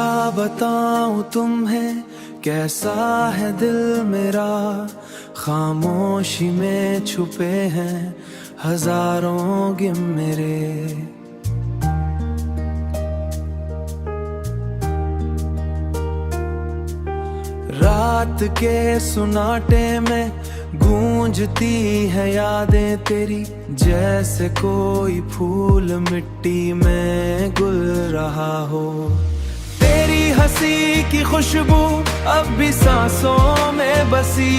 क्या बताऊं तुम्हें कैसा है दिल मेरा, खामोशी में छुपे हैं हजारों गिम मेरे। रात के सुनाटे में गूंजती है यादें तेरी, जैसे कोई फूल मिट्टी में गुल रहा हो। तेरी हंसी की खुशबू अब भी सांसों में बसी,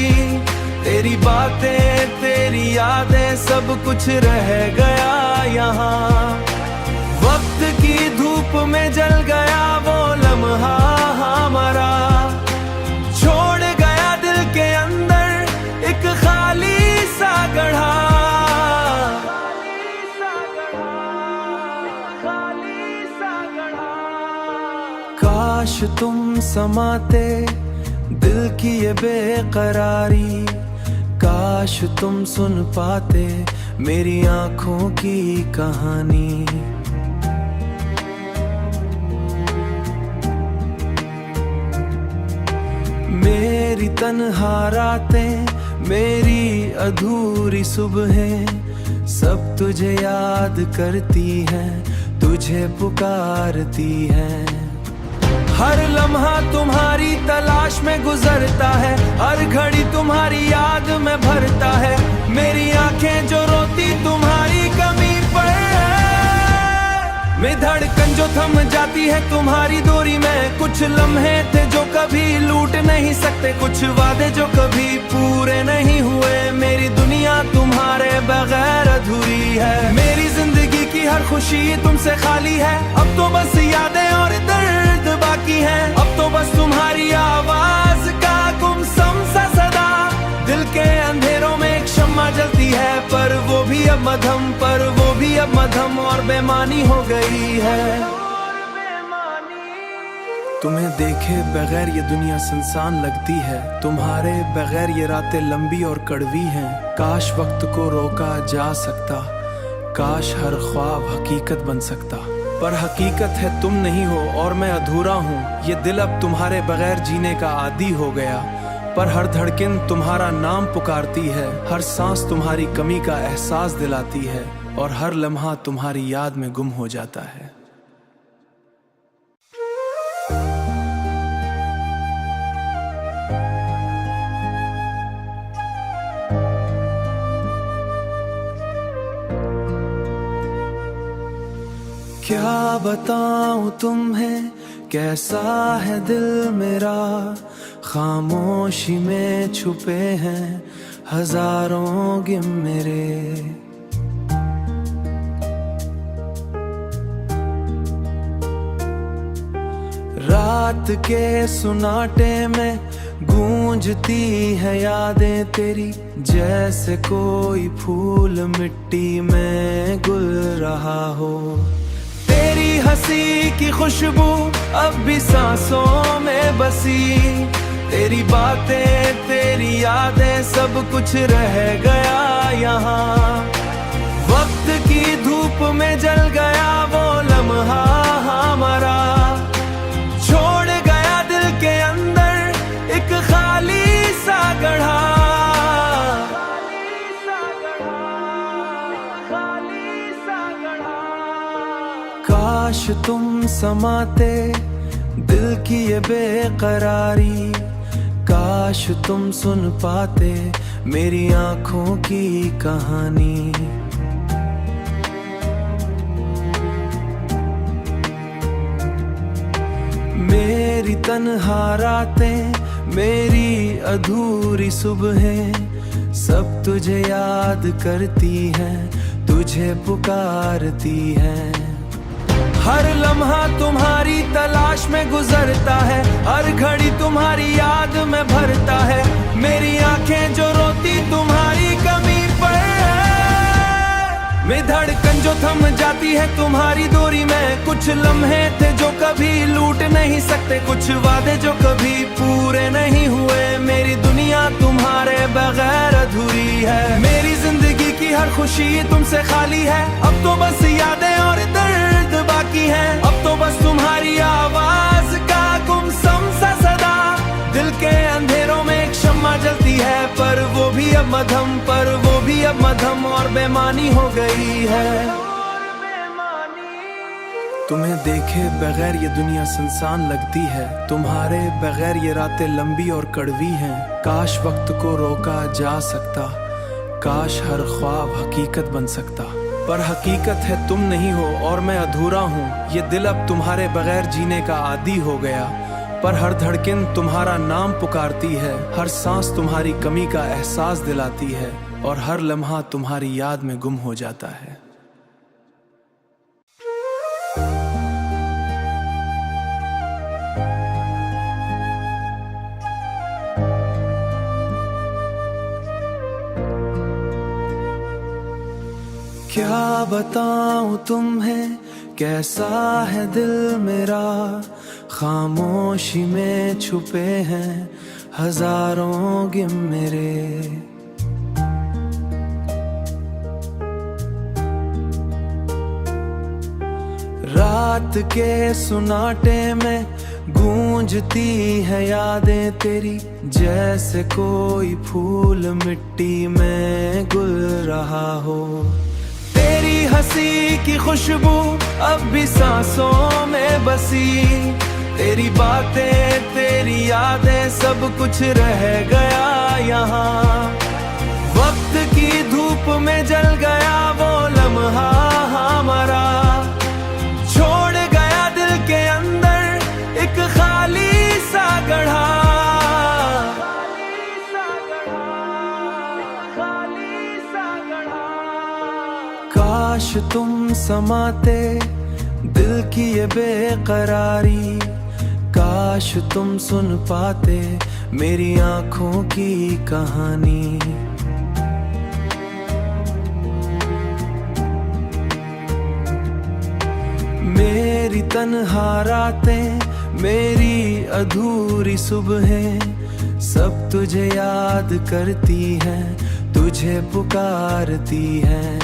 तेरी बातें तेरी यादें सब कुछ रह गया यहाँ। वक्त की धूप में जल गया वो लम्हा हमारा, छोड़ गया दिल के अंदर एक खाली सा गढ़ा। काश तुम समाते दिल की ये बेकरारी, काश तुम सुन पाते मेरी आंखों की कहानी। मेरी तन्हा रातें, मेरी अधूरी सुबहें, सब तुझे याद करती हैं, तुझे पुकारती हैं। हर लम्हा तुम्हारी तलाश में गुजरता है, हर घड़ी तुम्हारी याद में भरता है। मेरी आंखें जो रोती तुम्हारी कमी पर है, मैं धड़कन जो थम जाती है तुम्हारी दूरी में। कुछ लम्हे थे जो कभी लूट नहीं सकते, कुछ वादे जो कभी पूरे नहीं हुए। मेरी दुनिया तुम्हारे बगैर अधूरी है, मेरी जिंदगी की हर खुशी तुमसे खाली है। अब तो बस यादें और दर्द बाकी है, अब तो बस तुम्हारी आवाज का गुमसुम सा सदा। दिल के अंधेरों में एक शम्मा जलती है, पर वो भी अब मध्यम, पर वो भी अब मध्यम और बेमानी हो गई है। तुम्हें देखे बगैर ये दुनिया सुनसान लगती है, तुम्हारे बगैर ये रातें लंबी और कड़वी हैं। काश वक्त को रोका जा सकता, काश हर ख्वाब हकीकत बन सकता, पर हकीकत है तुम नहीं हो और मैं अधूरा हूँ। ये दिल अब तुम्हारे बगैर जीने का आदी हो गया, पर हर धड़कन तुम्हारा नाम पुकारती है, हर सांस तुम्हारी कमी का एहसास दिलाती है, और हर लम्हा तुम्हारी याद में गुम हो जाता है। क्या बताऊं तुम्हें कैसा है दिल मेरा, खामोशी में छुपे हैं हजारों गिम मेरे। रात के सुनाटे में गूंजती है यादें तेरी, जैसे कोई फूल मिट्टी में गुल रहा हो। तेरी हंसी की खुशबू अब भी सांसों में बसी, तेरी बातें तेरी यादें सब कुछ रह गया यहाँ। वक्त की धूप में जल गया वो लम्हा हमारा, छोड़ गया दिल के अंदर एक खाली सा गढ़ा। काश तुम समाते दिल की ये बेकरारी, काश तुम सुन पाते मेरी आंखों की कहानी। मेरी तन्हा रातें, मेरी अधूरी सुबहें, सब तुझे याद करती हैं, तुझे पुकारती हैं। हर लम्हा तुम्हारी तलाश में गुजरता है, हर घड़ी तुम्हारी याद में भरता है। मेरी आंखें जो रोती तुम्हारी कमी पर है, मैं धड़कन जो थम जाती है तुम्हारी दूरी में। कुछ लम्हे थे जो कभी लूट नहीं सकते, कुछ वादे जो कभी पूरे नहीं हुए। मेरी दुनिया तुम्हारे बगैर अधूरी है, मेरी जिंदगी की हर खुशी तुमसे खाली है। अब तो बस यादें और दर्द बाकी है, अब तो बस तुम्हारी आवाज का भी अब मध्यम, पर वो भी अब मध्यम और बेमानी हो गई है। तुम्हें देखे बगैर ये दुनिया सुनसान लगती है, तुम्हारे बगैर ये रातें लंबी और कड़वी हैं। काश वक्त को रोका जा सकता, काश हर ख्वाब हकीकत बन सकता, पर हकीकत है तुम नहीं हो और मैं अधूरा हूँ। ये दिल अब तुम्हारे बगैर जीने का आदी हो गया, पर हर धड़कन तुम्हारा नाम पुकारती है, हर सांस तुम्हारी कमी का एहसास दिलाती है, और हर लम्हा तुम्हारी याद में गुम हो जाता है। क्या बताऊं तुम्हें कैसा है दिल मेरा, खामोशी में छुपे हैं हजारों गिम मेरे। रात के सुनाटे में गूंजती है यादें तेरी, जैसे कोई फूल मिट्टी में गुल रहा हो। तेरी हंसी की खुशबू अब भी सांसों में बसी, तेरी बातें तेरी यादें सब कुछ रह गया यहाँ। वक्त की धूप में जल गया वो लम्हा हमारा, छोड़ गया दिल के अंदर एक खाली सा गढ़ा। काश तुम समाते दिल की ये बेकरारी, काश तुम सुन पाते मेरी आंखों की कहानी। मेरी तन्हा रातें, मेरी अधूरी सुबहें, सब तुझे याद करती हैं, तुझे पुकारती हैं।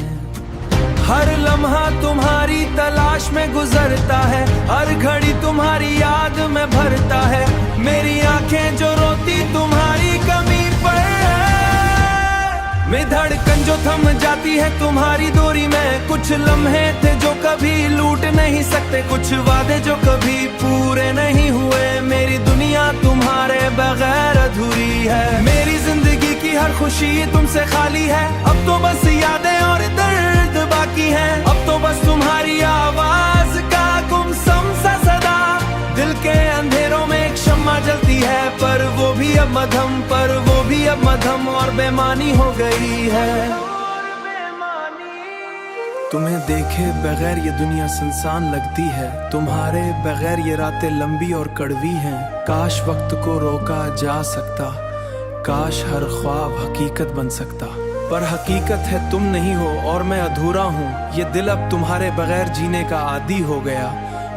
हर लम्हा तुम्हारी तलाश में गुजरता है, हर घड़ी तुम्हारी याद में भरता है। मेरी आंखें जो रोती तुम्हारी कमी पर है, मैं धड़कन जो थम जाती है तुम्हारी दूरी में। कुछ लम्हे थे जो कभी लूट नहीं सकते, कुछ वादे जो कभी पूरे नहीं हुए। मेरी दुनिया तुम्हारे बगैर अधूरी है, मेरी जिंदगी की हर खुशी तुमसे खाली है। अब तो बस यादें और दर्द बाकी है, अब तो बस तुम्हारी आवाज का गुमसुम सा सदा। दिल के अंधेरों में एक शम्मा जलती है, पर वो भी अब मध्यम, पर वो भी अब मध्यम और बेमानी हो गई है। तुम्हें देखे बगैर ये दुनिया सुनसान लगती है, तुम्हारे बगैर ये रातें लंबी और कड़वी हैं। काश वक्त को रोका जा सकता, काश हर ख्वाब हकीकत बन सकता, पर हकीकत है तुम नहीं हो और मैं अधूरा हूँ। ये दिल अब तुम्हारे बगैर जीने का आदी हो गया,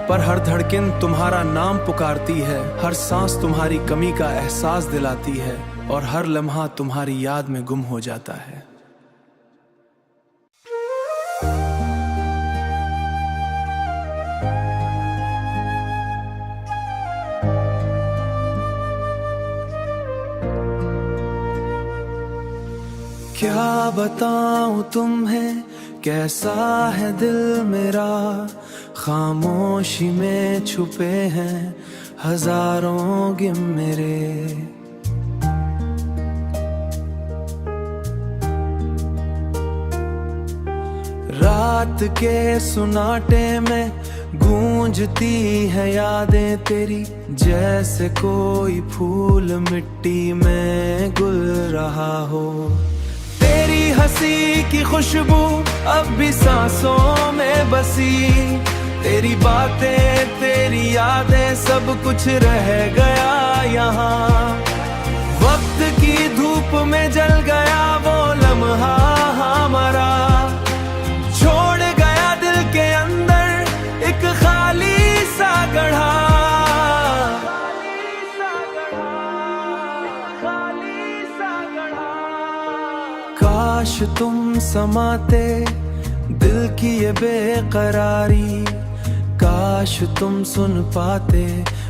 पर हर धड़कन तुम्हारा नाम पुकारती है, हर सांस तुम्हारी कमी का एहसास दिलाती है, और हर लम्हा तुम्हारी याद में गुम हो जाता है। क्या बताऊं तुम्हें कैसा है दिल मेरा, खामोशी में छुपे हैं हजारों गिम मेरे। रात के सुनाटे में गूंजती है यादें तेरी, जैसे कोई फूल मिट्टी में गुल रहा हो। तेरी हंसी की खुशबू अब भी सांसों में बसी, तेरी बातें तेरी यादें सब कुछ रह गया यहाँ। वक्त की धूप में जल गया वो लम्हा हमारा, छोड़ गया दिल के अंदर एक खाली सा गढ़ा। काश तुम समाते दिल की ये बेकरारी, काश तुम सुन पाते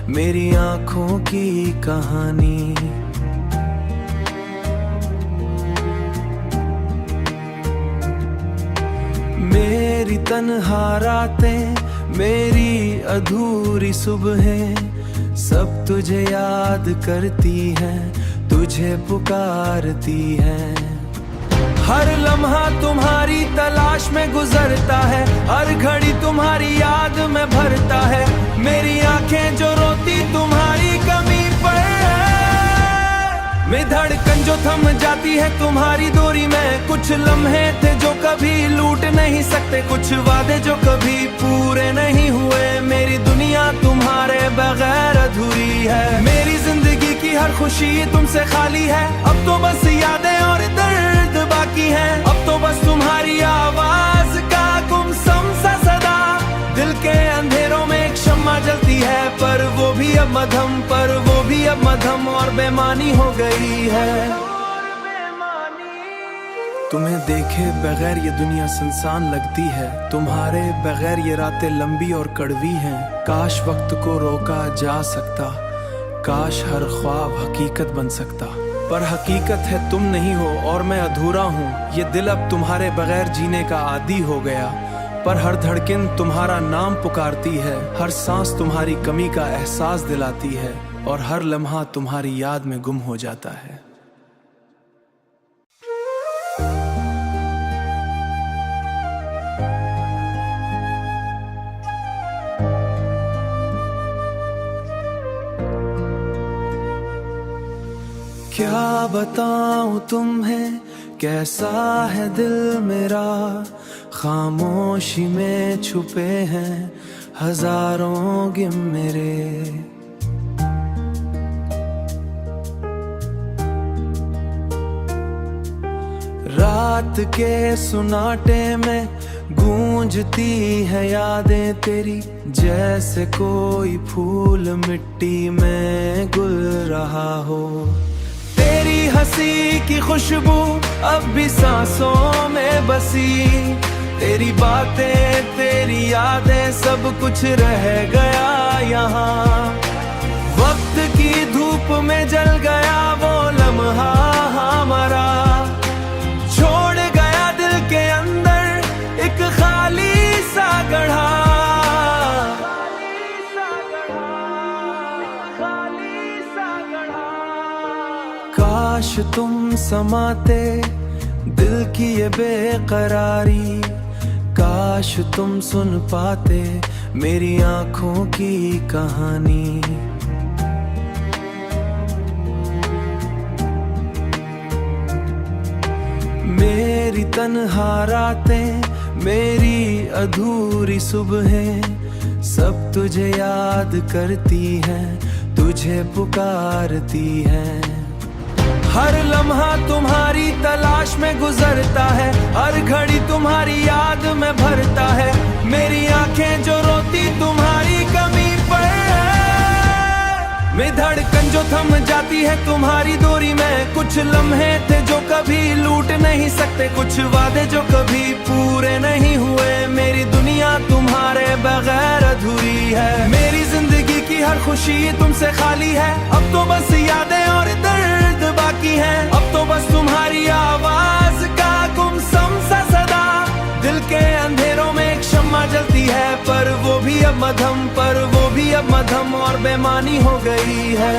मेरी आंखों की कहानी। मेरी तन्हा रातें, मेरी अधूरी सुबहें, सब तुझे याद करती हैं, तुझे पुकारती हैं। हर लम्हा तुम्हारी तलाश में गुजरता है, हर घड़ी तुम्हारी याद में भरता है। मेरी आंखें जो रोती तुम्हारी कमी पर है, मैं धड़कन जो थम जाती है तुम्हारी दूरी में। कुछ लम्हे थे जो कभी लूट नहीं सकते, कुछ वादे जो कभी पूरे नहीं हुए। मेरी दुनिया तुम्हारे बगैर अधूरी है, मेरी जिंदगी की हर खुशी तुमसे खाली है। अब तो बस यादें और दर्द बाकी है, अब तो बस तुम्हारी आवाज का गुमसुम सा सदा। दिल के अंधेरों में एक शम्मा जलती है, पर वो भी अब मध्यम, पर वो भी अब मध्यम और बेमानी हो गई है। तुम्हें देखे बगैर ये दुनिया सुनसान लगती है, तुम्हारे बगैर ये रातें लंबी और कड़वी हैं। काश वक्त को रोका जा सकता, काश हर ख्वाब हकीकत बन सकता। पर हकीकत है तुम नहीं हो और मैं अधूरा हूँ। ये दिल अब तुम्हारे बगैर जीने का आदी हो गया, पर हर धड़कन तुम्हारा नाम पुकारती है। हर सांस तुम्हारी कमी का एहसास दिलाती है, और हर लम्हा तुम्हारी याद में गुम हो जाता है। क्या बताऊं तुम्हें कैसा है दिल मेरा, खामोशी में छुपे हैं हजारों गिम मेरे। रात के सुनाटे में गूंजती है यादें तेरी, जैसे कोई फूल मिट्टी में गुल रहा हो। तेरी हंसी की खुशबू अब भी सांसों में बसी, तेरी बातें तेरी यादें सब कुछ रह गया यहाँ। वक्त की धूप में जल गया वो लम्हा हमारा, छोड़ गया दिल के अंदर एक खाली सा गढ़ा। काश तुम समाते दिल की ये बेकरारी, काश तुम सुन पाते मेरी आंखों की कहानी। मेरी तन्हा रातें, मेरी अधूरी सुबहें, सब तुझे याद करती हैं, तुझे पुकारती हैं। हर लम्हा तुम्हारी तलाश में गुजरता है, हर घड़ी तुम्हारी याद में भरता है। मेरी आंखें जो रोती तुम्हारी कमी पर है, मैं धड़कन जो थम जाती है तुम्हारी दूरी में। कुछ लम्हे थे जो कभी लूट नहीं सकते, कुछ वादे जो कभी पूरे नहीं हुए। मेरी दुनिया तुम्हारे बगैर अधूरी है, मेरी जिंदगी की हर खुशी तुमसे खाली है। अब तो बस यादें और दर्द बाकी है, अब तो बस तुम्हारी आवाज का गुमसुम सा सदा। दिल के अंधेरों में एक शम्मा जलती है, पर वो भी अब मध्यम, पर वो भी अब मध्यम और बेमानी हो गई है।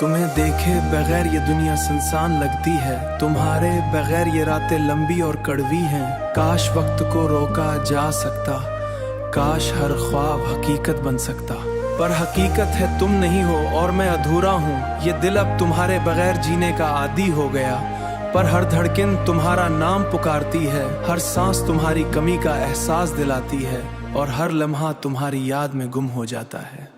तुम्हें देखे बगैर ये दुनिया सुनसान लगती है, तुम्हारे बगैर ये रातें लंबी और कड़वी हैं। काश वक्त को रोका जा सकता, काश हर ख्वाब हकीकत बन सकता। पर हकीकत है तुम नहीं हो और मैं अधूरा हूँ। ये दिल अब तुम्हारे बगैर जीने का आदी हो गया, पर हर धड़कन तुम्हारा नाम पुकारती है। हर सांस तुम्हारी कमी का एहसास दिलाती है, और हर लम्हा तुम्हारी याद में गुम हो जाता है।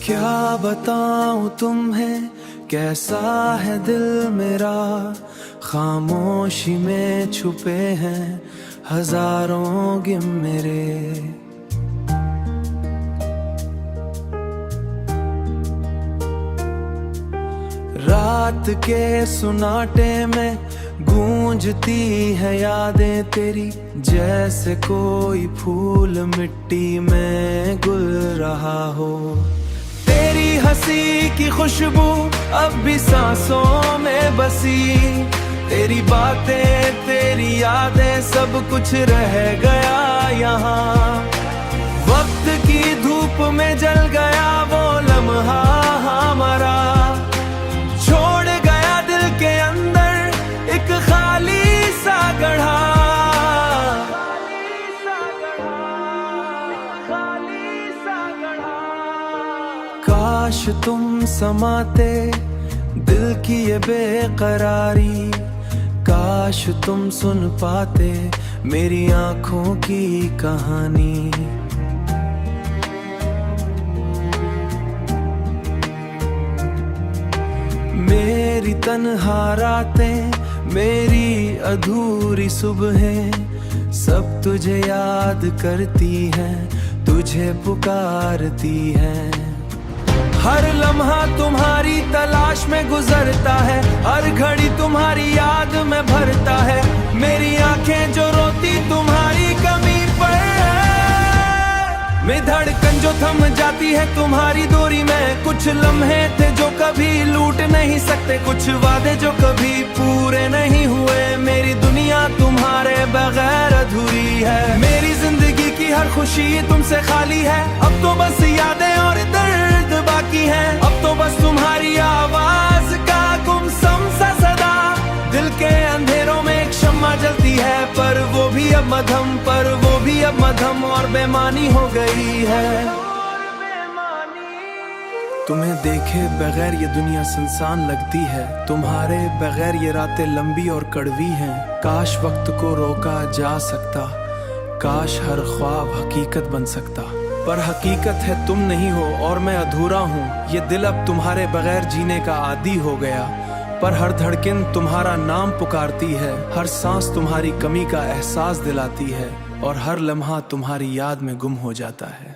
क्या बताऊं तुम्हें कैसा है दिल मेरा, खामोशी में छुपे हैं हजारों गिम मेरे। रात के सुनाटे में गूंजती है यादें तेरी, जैसे कोई फूल मिट्टी में गुल रहा हो। तेरी हंसी की खुशबू अब भी सांसों में बसी, तेरी बातें तेरी यादें सब कुछ रह गया यहाँ। वक्त की धूप में जल गया वो लम्हा हमारा, छोड़ गया दिल के अंदर एक खाली सा गढ़ा। काश तुम समाते दिल की ये बेकरारी, काश तुम सुन पाते मेरी आंखों की कहानी। मेरी तन्हा रातें, मेरी अधूरी सुबहें, सब तुझे याद करती हैं, तुझे पुकारती हैं। हर लम्हा तुम्हारी तलाश में गुजरता है, हर घड़ी तुम्हारी याद में भरता है। मेरी आंखें जो रोती तुम्हारी कमी पर है, मैं धड़कन जो थम जाती है तुम्हारी दूरी में। कुछ लम्हे थे जो कभी लूट नहीं सकते, कुछ वादे जो कभी पूरे नहीं हुए। मेरी दुनिया तुम्हारे बगैर अधूरी है, मेरी जिंदगी की हर खुशी तुमसे खाली है। अब तो बस यादें और दर्द बाकी है, अब तो बस तुम्हारी आवाज का गुमसुम सा सदा। दिल के अंधेरों में एक शम्मा जलती है, पर वो भी अब मध्यम, पर वो भी अब मध्यम और बेमानी हो गई है। तुम्हें देखे बगैर ये दुनिया सुनसान लगती है, तुम्हारे बगैर ये रातें लंबी और कड़वी हैं। काश वक्त को रोका जा सकता, काश हर ख्वाब हकीकत बन सकता, पर हकीकत है तुम नहीं हो और मैं अधूरा हूँ। ये दिल अब तुम्हारे बगैर जीने का आदी हो गया, पर हर धड़कन तुम्हारा नाम पुकारती है, हर सांस तुम्हारी कमी का एहसास दिलाती है, और हर लम्हा तुम्हारी याद में गुम हो जाता है।